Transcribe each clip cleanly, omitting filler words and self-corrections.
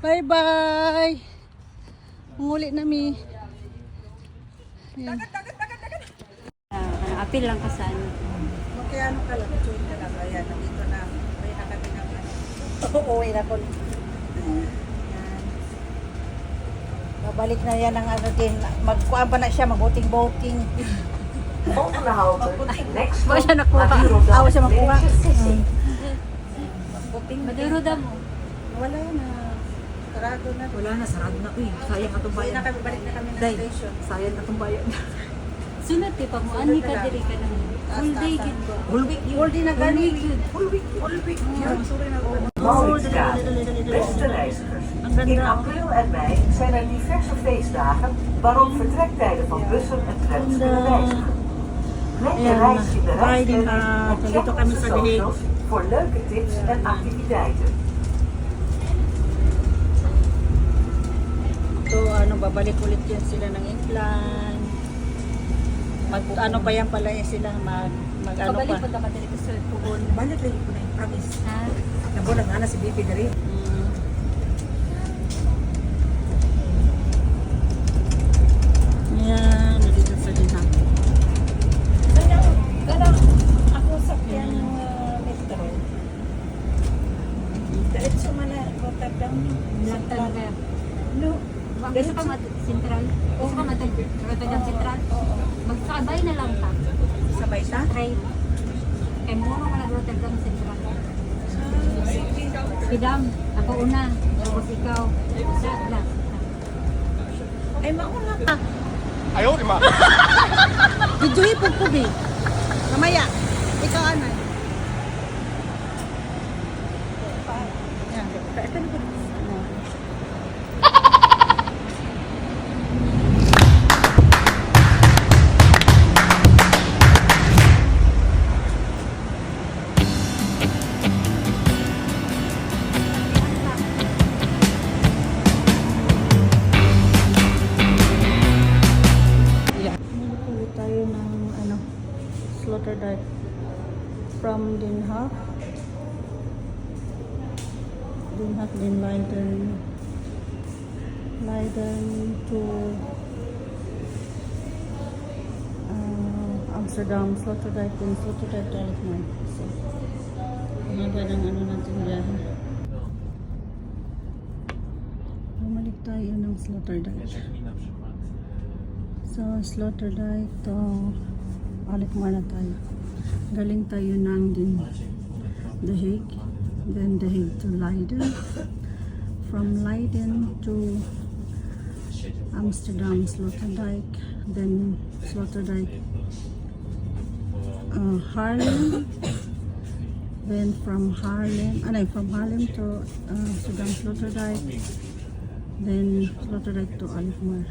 Bye-bye! Manguli na mi. Ayan. Apil lang ka sa ano. Kaya ano ka lang, join ka lang. Ayan, nandito na. Uwi na kami ng ano. Uwi na ko. Ayan. Babalik na yan ng ano din. Magkuhaan pa na siya, mag-boating-boating. Ba siya nakuha? Awa siya magkuha. Maduruda mo. Wala na. Sarado na. Wala na, sarado na. Uy, sayang atong Uwi bayan. na kami, balik na kami ng Day, station. sayang atong bayan. Sunod pa mo. Ani ka diri ka lang. Full day gid ba? Whole week yun. All day na gani. Whole week. Yeah, sorry na ako. Beste reizigers, Ang in ganda. april en mei zijn er diverse feestdagen waarop vertrektijden van bussen en trams kunnen wijzigen. Plan je Ayan, reis in de riding, reisagenda en check nandito kami onze sa Dihig. socials voor leuke tips en activiteiten. So, ano, babalik ulit yan sila ng England. Ano pa yan pala yan sila, mag ano Kabalik pa. pa ka diri sa pugon. Balik lagi ko na yung promise. Ha? Nabulag nga na si Bibi dari. Mm. Ayan, nandito sa Dinang. Ako sa kyan metro. Diretso man na Rotterdam. Santander. No. Gusto ka Central? Gusto ka Rotterdam Central? Magsakabay na lang ka. Sabay sa? Train. Kay muna ka Rotterdam Central. Pidam, ako una. Tapos ikaw. Sa last. Ay, mauna ka. Ayaw, di ma. Videoy po po, be. Mamaya. Ikaw, ano? Yan. Ito na po. Ano? Nagpuli tayo ng ano, Sloterdijk from Den Haag. Den Haag, then Leiden to Amsterdam, Sloterdijk, then Sloterdijk to Alkmaar. So, haba ng ano natin biyahe. Bumalik tayo ng Sloterdijk. So, Sloterdijk to Alkmaar na tayo. Galing tayo ng The Hague. Then The Hague to Leiden. From Leiden to Amsterdam, Sloterdijk. Then Sloterdijk, Haarlem. Then from Haarlem to Amsterdam, Sloterdijk. Then Sloterdijk to Alkmaar.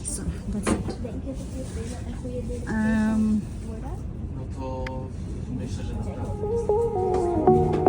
So, that's it. No to myślę, że naprawdę.